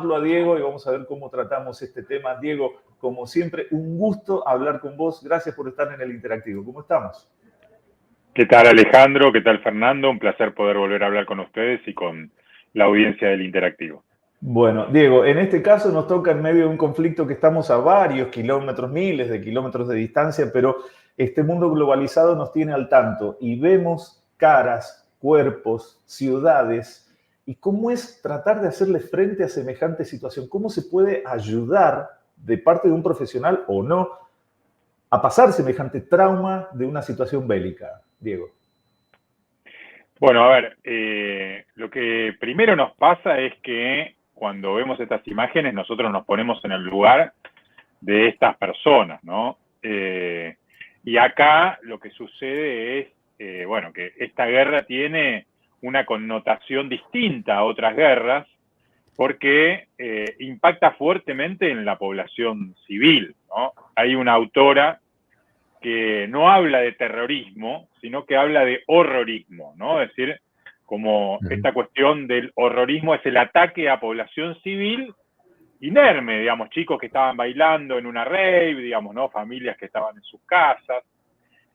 a Diego y vamos a ver cómo tratamos este tema. Diego, como siempre, un gusto hablar con vos. Gracias por estar en el Interactivo. ¿Cómo estamos? ¿Qué tal, Alejandro? ¿Qué tal, Fernando? Un placer poder volver a hablar con ustedes y con la audiencia del Interactivo. Bueno, Diego, en este caso nos toca en medio de un conflicto que estamos a varios kilómetros, miles de kilómetros de distancia, pero este mundo globalizado nos tiene al tanto y vemos caras, cuerpos, ciudades. ¿Y cómo es tratar de hacerle frente a semejante situación? ¿Cómo se puede ayudar de parte de un profesional o no a pasar semejante trauma de una situación bélica, Diego? Bueno, a ver, lo que primero nos pasa es que cuando vemos estas imágenes nosotros nos ponemos en el lugar de estas personas, ¿no? Y acá lo que sucede es, bueno, que esta guerra tiene una connotación distinta a otras guerras porque impacta fuertemente en la población civil, ¿no? Hay una autora que no habla de terrorismo, sino que habla de horrorismo, ¿no? Es decir, como esta cuestión del horrorismo es el ataque a población civil inerme, digamos, chicos que estaban bailando en una rave, digamos, ¿no? Familias que estaban en sus casas.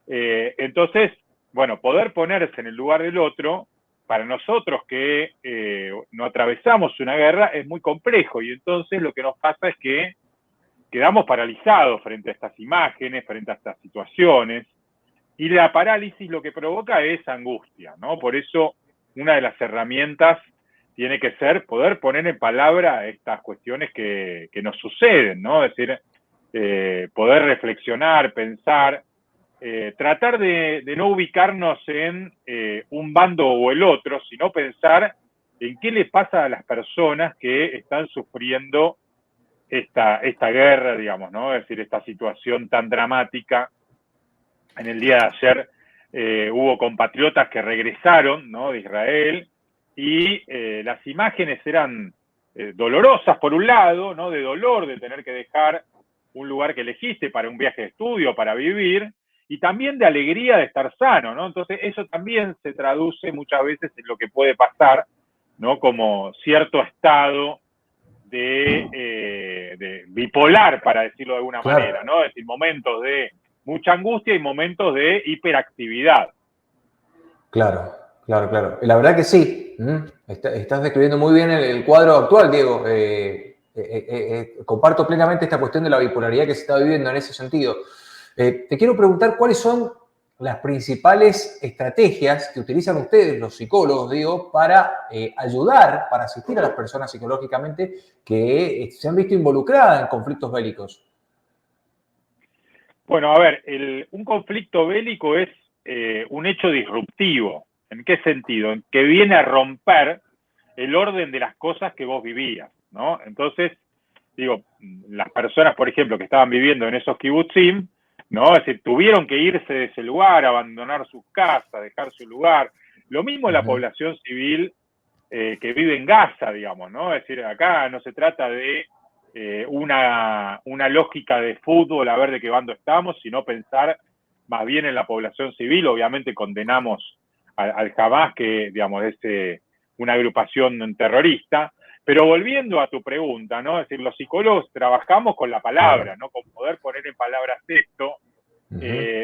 Entonces, bueno, poder ponerse en el lugar del otro, para nosotros que no atravesamos una guerra, es muy complejo. Y entonces lo que nos pasa es que quedamos paralizados frente a estas imágenes, frente a estas situaciones. Y la parálisis lo que provoca es angustia, ¿no? Por eso una de las herramientas tiene que ser poder poner en palabra estas cuestiones que nos suceden, ¿no? Es decir, poder reflexionar, pensar, tratar de no ubicarnos en un bando o el otro, sino pensar en qué le pasa a las personas que están sufriendo esta guerra, digamos, ¿no? Es decir, esta situación tan dramática. En el día de ayer hubo compatriotas que regresaron, ¿no?, de Israel y las imágenes eran dolorosas por un lado, ¿no?, de dolor de tener que dejar un lugar que elegiste para un viaje de estudio, para vivir, y también de alegría de estar sano, ¿no? Entonces eso también se traduce muchas veces en lo que puede pasar, ¿no?, como cierto estado de bipolar, para decirlo de alguna manera, ¿no? Es decir, momentos de mucha angustia y momentos de hiperactividad. Claro, claro, claro. La verdad que sí. Estás describiendo muy bien el cuadro actual, Diego. Comparto plenamente esta cuestión de la bipolaridad que se está viviendo en ese sentido. Te quiero preguntar cuáles son las principales estrategias que utilizan ustedes, los psicólogos, digo, para ayudar, para asistir a las personas psicológicamente que se han visto involucradas en conflictos bélicos. Bueno, a ver, un conflicto bélico es un hecho disruptivo. ¿En qué sentido? En que viene a romper el orden de las cosas que vos vivías, ¿no? Entonces, digo, las personas, por ejemplo, que estaban viviendo en esos kibutzim, ¿no? Es decir, tuvieron que irse de ese lugar, abandonar sus casas, dejar su lugar. Lo mismo la población civil que vive en Gaza, digamos, ¿no? Es decir, acá no se trata de una lógica de fútbol, a ver de qué bando estamos, sino pensar más bien en la población civil. Obviamente condenamos al Hamas, que, digamos, es una agrupación terrorista. Pero volviendo a tu pregunta, ¿no? Es decir, los psicólogos trabajamos con la palabra, ¿no? Con poder poner en palabras esto.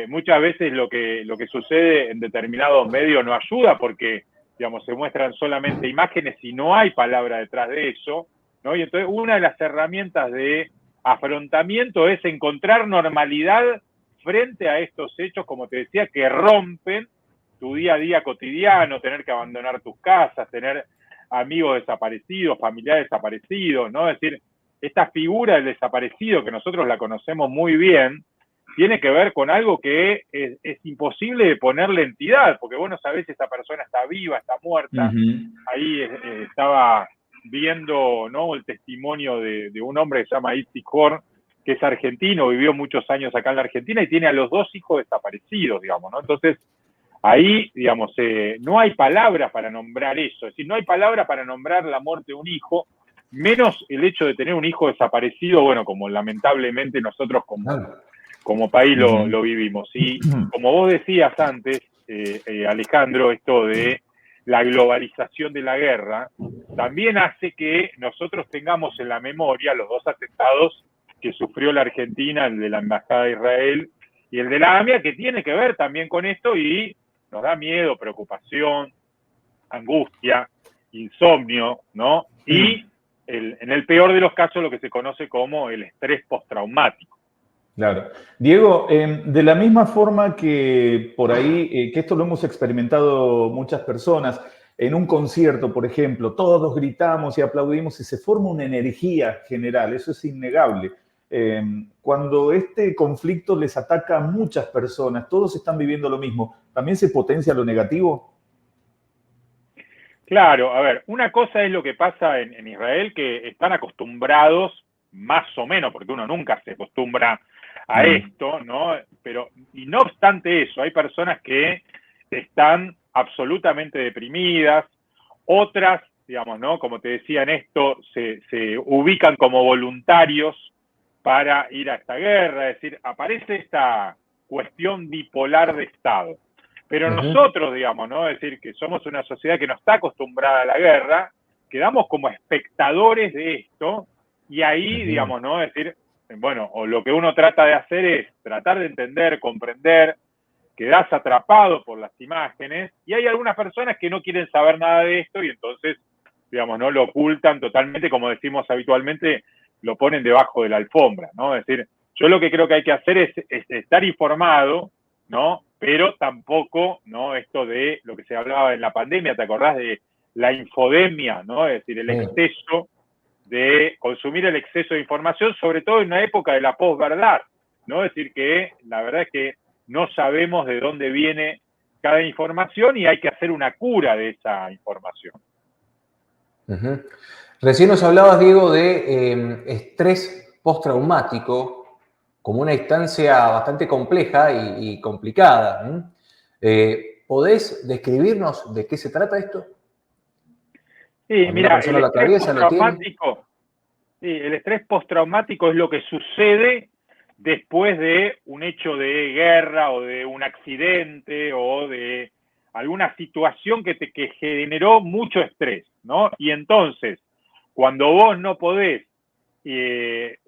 Muchas veces lo que sucede en determinados medios no ayuda porque, digamos, se muestran solamente imágenes y no hay palabra detrás de eso, ¿no? Y entonces una de las herramientas de afrontamiento es encontrar normalidad frente a estos hechos, como te decía, que rompen tu día a día cotidiano, tener que abandonar tus casas, tener amigos desaparecidos, familiares desaparecidos, ¿no? Es decir, esta figura del desaparecido, que nosotros la conocemos muy bien, tiene que ver con algo que es imposible de ponerle entidad, porque vos no sabés si esa persona está viva, está muerta. Ahí estaba viendo, ¿no?, el testimonio de un hombre que se llama Itzik Horn, que es argentino, vivió muchos años acá en la Argentina y tiene a los 2 hijos desaparecidos, digamos, ¿no? Entonces, ahí, digamos, no hay palabras para nombrar eso, es decir, no hay palabras para nombrar la muerte de un hijo, menos el hecho de tener un hijo desaparecido, bueno, como lamentablemente nosotros como país lo vivimos. Y como vos decías antes, Alejandro, esto de la globalización de la guerra, también hace que nosotros tengamos en la memoria los dos atentados que sufrió la Argentina, el de la Embajada de Israel y el de la AMIA, que tiene que ver también con esto y nos da miedo, preocupación, angustia, insomnio, ¿no? Y en el peor de los casos lo que se conoce como el estrés postraumático. Claro. Diego, de la misma forma que por ahí, que esto lo hemos experimentado muchas personas, en un concierto, por ejemplo, todos gritamos y aplaudimos y se forma una energía general, eso es innegable. Cuando este conflicto les ataca a muchas personas, todos están viviendo lo mismo, ¿también se potencia lo negativo? Claro, a ver, una cosa es lo que pasa en Israel, que están acostumbrados, más o menos, porque uno nunca se acostumbra a esto, ¿no? Pero, y no obstante eso, hay personas que están absolutamente deprimidas, otras, digamos, ¿no? Como te decía en esto, se ubican como voluntarios para ir a esta guerra, es decir, aparece esta cuestión bipolar de Estado. Pero nosotros, digamos, ¿no? Es decir, que somos una sociedad que no está acostumbrada a la guerra, quedamos como espectadores de esto, y ahí, digamos, ¿no? Es decir, bueno, o lo que uno trata de hacer es tratar de entender, comprender, quedás atrapado por las imágenes, y hay algunas personas que no quieren saber nada de esto, y entonces, digamos, ¿no? Lo ocultan totalmente, como decimos habitualmente, lo ponen debajo de la alfombra, ¿no? Es decir, yo lo que creo que hay que hacer es estar informado, ¿no? Pero tampoco, ¿no? Esto de lo que se hablaba en la pandemia, ¿te acordás de la infodemia, ¿no? Es decir, el exceso de consumir el exceso de información, sobre todo en una época de la posverdad, ¿no? Es decir, que la verdad es que no sabemos de dónde viene cada información y hay que hacer una cura de esa información. Recién nos hablabas, Diego, de estrés postraumático como una instancia bastante compleja y complicada. ¿Podés describirnos de qué se trata esto? Sí, mira, persona lo atraviesa, lo tiene. El estrés postraumático es lo que sucede después de un hecho de guerra o de un accidente o de alguna situación que generó mucho estrés, ¿no? Y entonces, cuando vos no podés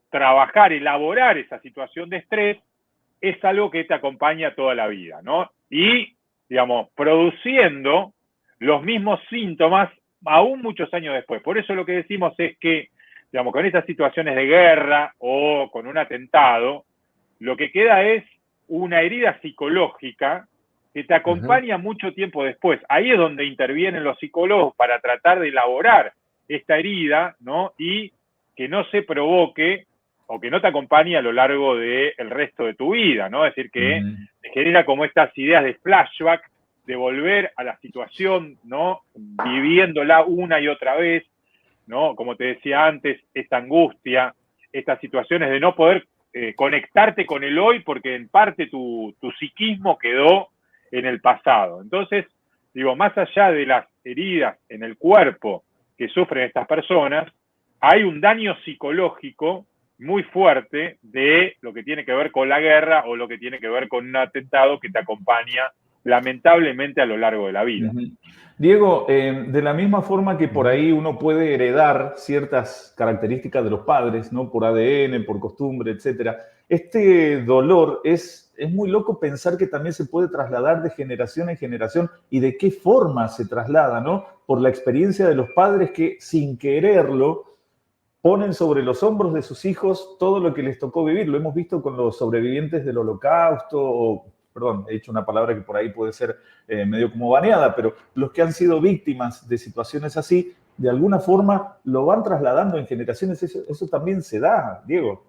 trabajar, elaborar esa situación de estrés, es algo que te acompaña toda la vida, ¿no? Y, digamos, produciendo los mismos síntomas aún muchos años después. Por eso lo que decimos es que, digamos, con estas situaciones de guerra o con un atentado, lo que queda es una herida psicológica que te acompaña mucho tiempo después. Ahí es donde intervienen los psicólogos para tratar de elaborar esta herida, ¿no? Y que no se provoque o que no te acompañe a lo largo del resto de tu vida, ¿no? Es decir, que te genera como estas ideas de flashback, de volver a la situación, ¿no? Viviéndola una y otra vez, ¿no? Como te decía antes, esta angustia, estas situaciones de no poder conectarte con el hoy porque en parte tu psiquismo quedó en el pasado. Entonces, digo, más allá de las heridas en el cuerpo que sufren estas personas, hay un daño psicológico muy fuerte de lo que tiene que ver con la guerra o lo que tiene que ver con un atentado que te acompaña lamentablemente a lo largo de la vida. Diego, de la misma forma que por ahí uno puede heredar ciertas características de los padres, ¿no? Por ADN, por costumbre, etcétera. Este dolor es muy loco pensar que también se puede trasladar de generación en generación y de qué forma se traslada, ¿no? Por la experiencia de los padres que sin quererlo ponen sobre los hombros de sus hijos todo lo que les tocó vivir. Lo hemos visto con los sobrevivientes del Holocausto, o, perdón, he dicho una palabra que por ahí puede ser medio como baneada, pero los que han sido víctimas de situaciones así, de alguna forma lo van trasladando en generaciones. Eso también se da, Diego.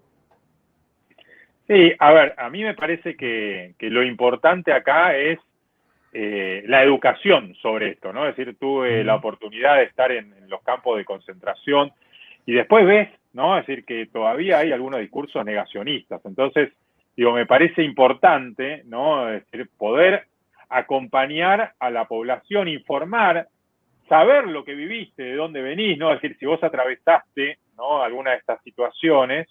Sí, a ver, a mí me parece que lo importante acá es la educación sobre esto, ¿no? Es decir, tuve la oportunidad de estar en los campos de concentración y después ves, ¿no? Es decir, que todavía hay algunos discursos negacionistas. Entonces, digo, me parece importante, ¿no? Es decir, poder acompañar a la población, informar, saber lo que viviste, de dónde venís, ¿no? Es decir, si vos atravesaste, ¿no? Alguna de estas situaciones,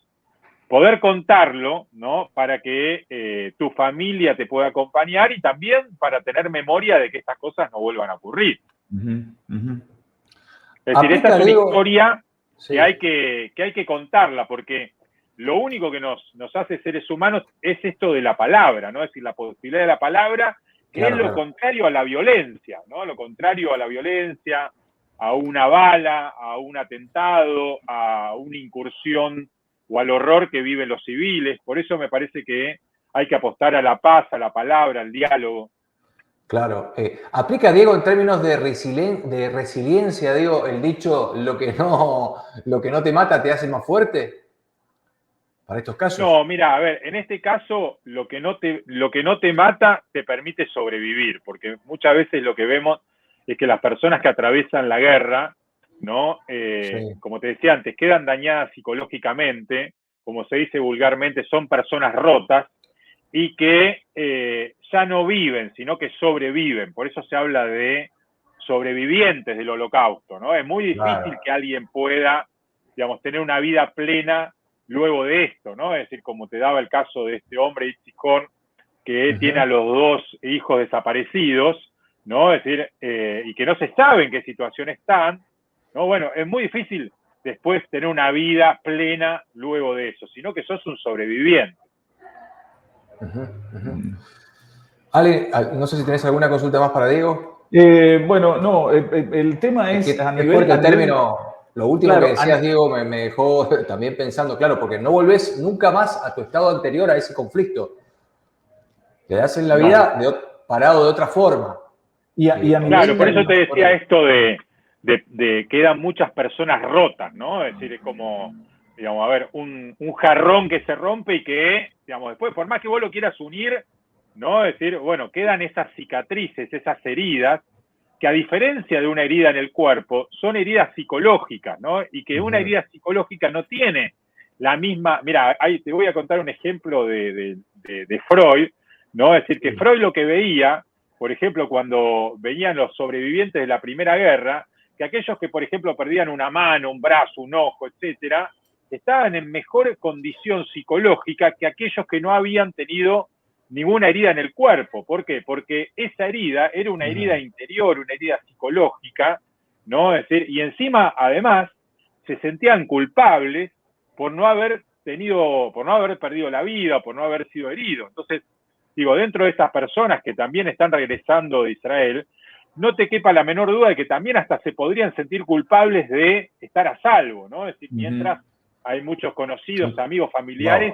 poder contarlo, ¿no? Para que tu familia te pueda acompañar y también para tener memoria de que estas cosas no vuelvan a ocurrir. Es decir, esta es una historia sí, que hay que contarla, porque lo único que nos hace seres humanos es esto de la palabra, ¿no? Es decir, la posibilidad de la palabra, que claro, es lo contrario a la violencia, ¿no? Lo contrario a la violencia, a una bala, a un atentado, a una incursión o al horror que viven los civiles. Por eso me parece que hay que apostar a la paz, a la palabra, al diálogo. Claro. ¿Aplica, Diego, en términos de resiliencia, Diego, el dicho lo que no te mata te hace más fuerte? Para estos casos. No, mira, a ver, en este caso lo que no te mata te permite sobrevivir, porque muchas veces lo que vemos es que las personas que atraviesan la guerra, ¿no? Sí. Como te decía antes, quedan dañadas psicológicamente, como se dice vulgarmente, son personas rotas y que ya no viven, sino que sobreviven. Por eso se habla de sobrevivientes del holocausto, ¿no? Es muy difícil Claro. que alguien pueda, digamos, tener una vida plena luego de esto, ¿no? Es decir, como te daba el caso de este hombre, Itzik Horn, que tiene a los 2 hijos desaparecidos, ¿no? Es decir, y que no se sabe en qué situación están, ¿no? Bueno, es muy difícil después tener una vida plena luego de eso, sino que sos un sobreviviente. Ale, no sé si tenés alguna consulta más para Diego. Bueno, no, el tema es a Qué nivel... fuerte el término. Lo último Claro, que decías, Diego, me dejó también pensando, claro, porque no volvés nunca más a tu estado anterior a ese conflicto. Quedás en la vida parado de otra forma. y a nivel... Claro, por eso te decía esto de quedan muchas personas rotas, ¿no? Es decir, es como, digamos, a ver, un jarrón que se rompe y que, digamos, después, por más que vos lo quieras unir, ¿no? Es decir, bueno, quedan esas cicatrices, esas heridas, que a diferencia de una herida en el cuerpo, son heridas psicológicas, ¿no? Y que una herida psicológica no tiene la misma... Mira, ahí te voy a contar un ejemplo de Freud, ¿no? Es decir, que Freud lo que veía, por ejemplo, cuando venían los sobrevivientes de la Primera Guerra, que aquellos que, por ejemplo, perdían una mano, un brazo, un ojo, etcétera, estaban en mejor condición psicológica que aquellos que no habían tenido ninguna herida en el cuerpo. ¿Por qué? Porque esa herida era una herida interior, una herida psicológica, ¿no? Es decir, y encima, además, se sentían culpables por no haber perdido la vida, por no haber sido heridos. Entonces, digo, dentro de estas personas que también están regresando de Israel, no te quepa la menor duda de que también hasta se podrían sentir culpables de estar a salvo, ¿no? Es decir, mientras hay muchos conocidos, amigos, familiares,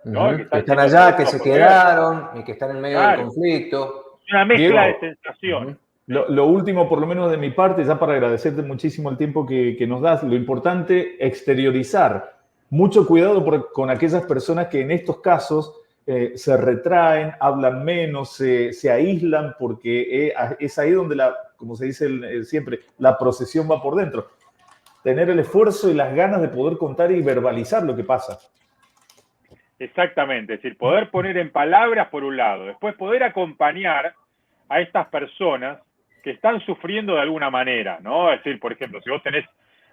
¿no? Que están allá, que se quedaron y que están en medio del conflicto. Una mezcla de sensaciones. Lo último, por lo menos de mi parte, ya para agradecerte muchísimo el tiempo que nos das, lo importante, exteriorizar. Mucho cuidado con aquellas personas que en estos casos se retraen, hablan menos, se aíslan, porque es ahí donde, como se dice siempre, la procesión va por dentro. Tener el esfuerzo y las ganas de poder contar y verbalizar lo que pasa. Exactamente, es decir, poder poner en palabras por un lado, después poder acompañar a estas personas que están sufriendo de alguna manera, ¿no? Es decir, por ejemplo, si vos tenés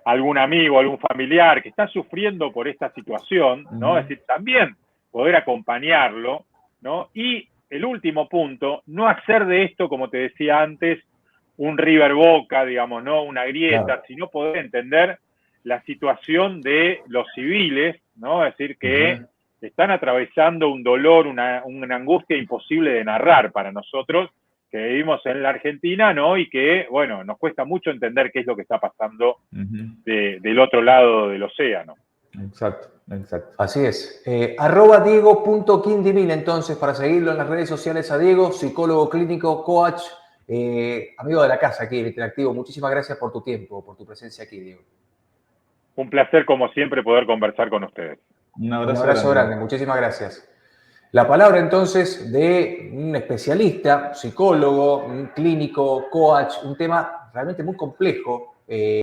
algún amigo, algún familiar que está sufriendo por esta situación, ¿no? Es decir, también poder acompañarlo, ¿no? Y el último punto, no hacer de esto, como te decía antes, un River Boca, digamos, ¿no? Una grieta, sino poder entender la situación de los civiles, ¿no? Es decir, que están atravesando un dolor, una angustia imposible de narrar para nosotros, que vivimos en la Argentina, ¿no? Y que, bueno, nos cuesta mucho entender qué es lo que está pasando del otro lado del océano. Exacto. Así es. @Diego.Quindimil, entonces, para seguirlo en las redes sociales a Diego, psicólogo clínico, coach, amigo de la casa aquí, el Interactivo. Muchísimas gracias por tu tiempo, por tu presencia aquí, Diego. Un placer, como siempre, poder conversar con ustedes. Un abrazo grande. Muchísimas gracias. La palabra entonces de un especialista, psicólogo, un clínico, coach, un tema realmente muy complejo.